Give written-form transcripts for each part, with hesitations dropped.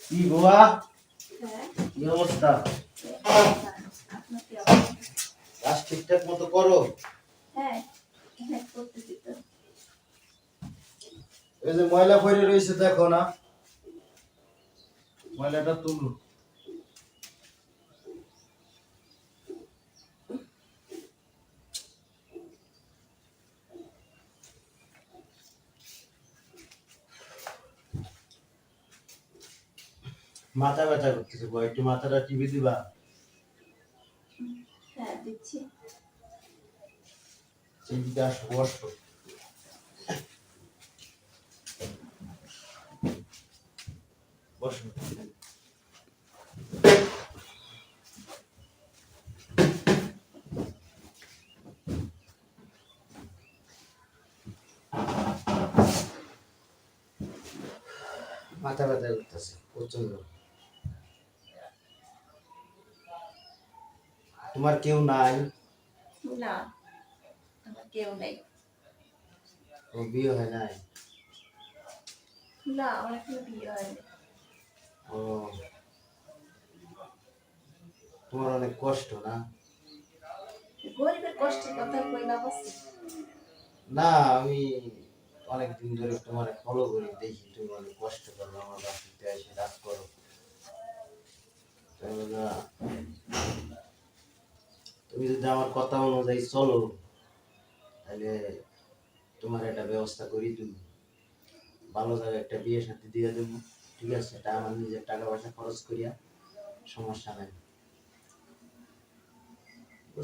কি গোয়া হ্যাঁ কি অবস্থা? আপনার কি অবস্থা? কাজ ঠিকঠাক মতো করো? হ্যাঁ হ্যাঁ করতেছি তো। এই যে ময়লা পড়ে রয়েছে দেখো না, ময়লাটা তুলো। মাথা ব্যথা করতেছে, গো একটু মাথাটা টিপে দিবা। হ্যাঁ দিচ্ছি। সেদিকে আসো, বসো। বসো। মাথা ব্যথা করতেছে প্রচন্ড। তোমার কেউ নাই? না আমার কেউ নেই। ও বিয়ে হয় নাই? না আমার এখনো বিয়ে হয়নি। ও, তোমার অনেক কষ্ট না? গরিবের কষ্টের কথা কই না বসে। না, আমি অনেকদিন ধরে তোমার ফলো করি, দেখি তুমি অনেক কষ্ট করো, আমার বাসাতে এসে রাত করো। তাহলে তুমি যদি আমার কথা অনুযায়ী চলো, তাহলে তোমার একটা ব্যবস্থা করি, তুমি ভালো জায়গায় একটা বিয়ে সাথে দিয়ে দেবো। ঠিক আছে, এটা আমার নিজের টাকা পয়সা খরচ করিয়া, সমস্যা নাই।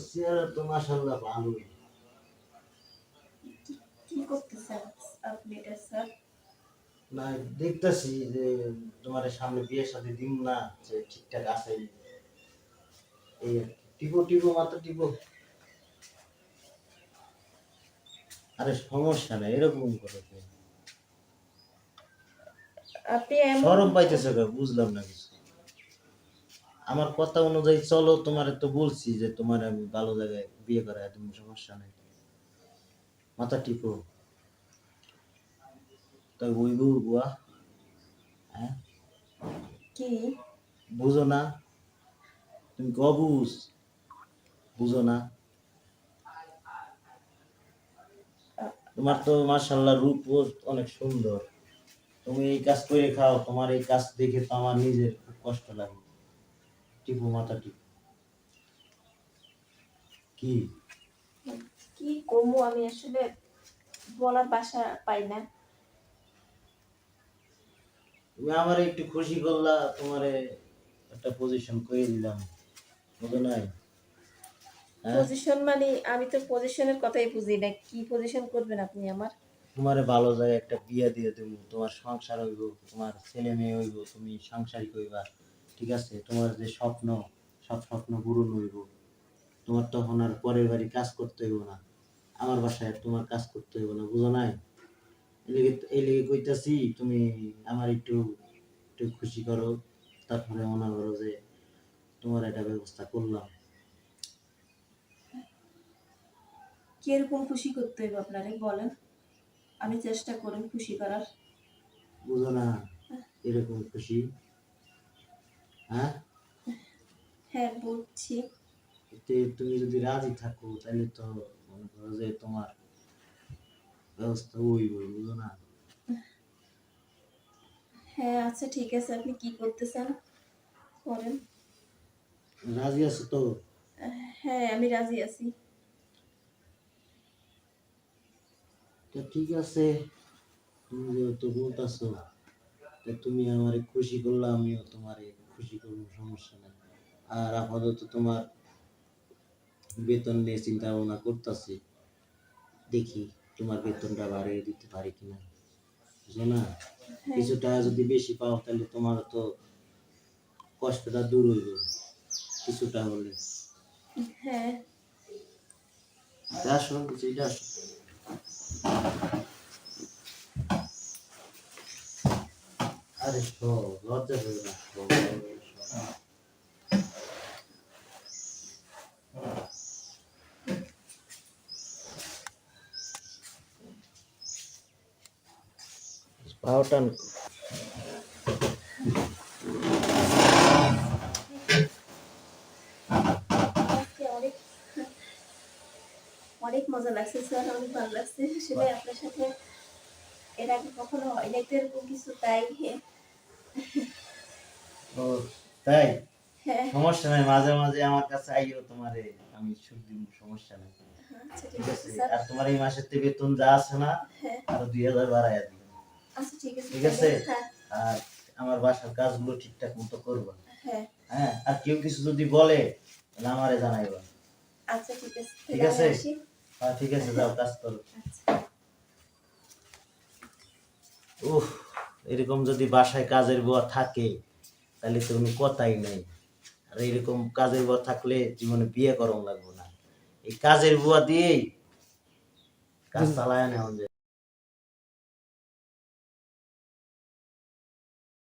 চেহারা তো মাশাআল্লাহ ভালোই। কি করতেছেন আপনি এটা স্যার? না, দেখতেছি যে তোমার সামনে বিয়ের সাথে দিন না, যে ঠিকঠাক আছে এই আর কি। টিপো টিপো, মাত্র টিপো। আরে সমস্যা নাই, এরকম করো কেন? আপনি এমন শরম পাইতেছে কেন? বুঝলাম না কিছু। আমার কথা অনুযায়ী চলো, তোমার তো বলছি যে তোমার আমি ভালো জায়গায় বিয়ে করা একদম সমস্যা নাই। মাথা টিপো। তাই ওই বউ বুয়া, হ্যাঁ কি বুঝো না? তুমি ক বুঝ, বুঝো না? তোমার তো মাশাআল্লাহ রূপ অনেক সুন্দর। তুমি এই কাজ করে খাও, তোমার এই কাজ দেখে তো আমার নিজের খুব কষ্ট লাগে। টিপু, মাথা টিপু। কি কি কমু আমি আসলে বলার ভাষা পাই না। তুমি আমার একটু খুশি করলা, তোমারে একটা পজিশন করে দিলাম, বুঝো নাই? হ্যাঁ, পজিশন মানে আমি তো পজিশনের কথাই বুঝি না। কি পজিশন করবেন আপনি আমার? তোমারে ভালো জায়গায় একটা বিয়ে দিয়ে দেবো, তোমার সংসার হইব, তোমার ছেলে মেয়ে হইব, তুমি সাংসারিক হইবা। ঠিক আছে, তোমার যে স্বপ্ন, সব স্বপ্ন পূরণ হইব। তোমার তখন আর পরের বাড়ি কাজ করতে হইব না, আমার বাসায় আর তোমার কাজ করতে হইব না, বুঝো নাই? এই লেগে কইতাছি, তুমি আমার একটু একটু খুশি করো, তারপরে মনে করো যে তোমার একটা ব্যবস্থা করলাম। কিরকম খুশি করতে হইব আপনারে বলেন, আমি চেষ্টা করুন খুশি করার। বুঝো না? এরকম খুশি, হ্যাঁ? হ্যাঁ বুঝছি। এতে তুমি যদি রাজি থাকো, তাহলে তো মনে করো যে তোমার ব্যবস্থা হইব, বুঝো না? হ্যাঁ আচ্ছা ঠিক আছে, আপনি কি করতে চান করেন। রাজি আছো তো? হ্যাঁ আমি রাজি আছি। তো ঠিক আছে, তুমি যেহেতু বলতেছো, তুমি আমারে খুশি করলে আমিও তোমারে খুশি করবো, সমস্যা নাই। আর আপাতত তোমার বেতন নিয়ে চিন্তা ভাবনা করতেছি, দেখি তোমার বেতনটা বাড়িয়ে দিতে পারি কিনা, বুঝো না? হ্যাঁ কিছু টাকা যদি বেশি পাও, তাহলে তোমার তো কষ্টটা দূর হইব কিছুটা হলে। হ্যাঁ আসো, এটা আসো। আরে শো, লজ্জা হয়ে না শো। পাওটান আজকে অনেক অনেক মজা লাগছে স্যার, অনেক ভালো লাগছে আসলে আপনার সাথে। এর আগে কখনো হয় নাই তো এরকম কিছু, তাই ও তাই হ্যাঁ। সমস্যা নাই, মাঝে মাঝে আমার কাছে আইও, তোমারে আমি সুখ দিব, সমস্যা নাই। আচ্ছা ঠিক ঠিক আছে আছে, স্যার। আর তোমার এই মাসের থেকে বেতন যা আছে না হ্যাঁ আরো 2000 বাড়াইয়া দিও। আচ্ছা ঠিক আছে ঠিক তাহলে। আছে, হ্যাঁ আর আমার বাসার কাজগুলো ঠিকঠাক মতো করবা। হ্যাঁ হ্যাঁ, আর কেউ কিছু যদি বলে তাহলে আমারে জানাইবা। আচ্ছা ঠিক আছে, ঠিক তাহলে আছে, আমি আসি। হ্যাঁ ঠিক আছে, যাও কাজ করো। আচ্ছা। উফ, এরকম যদি বাসায় কাজের বুয়া থাকে তাহলে তো কোনো কথাই নেই। আর এরকম কাজের বুয়া থাকলে জীবনে বিয়ে করন লাগবে না। এই কাজের বুয়া দিয়েই কাজ চালায় নেওয়া যায়।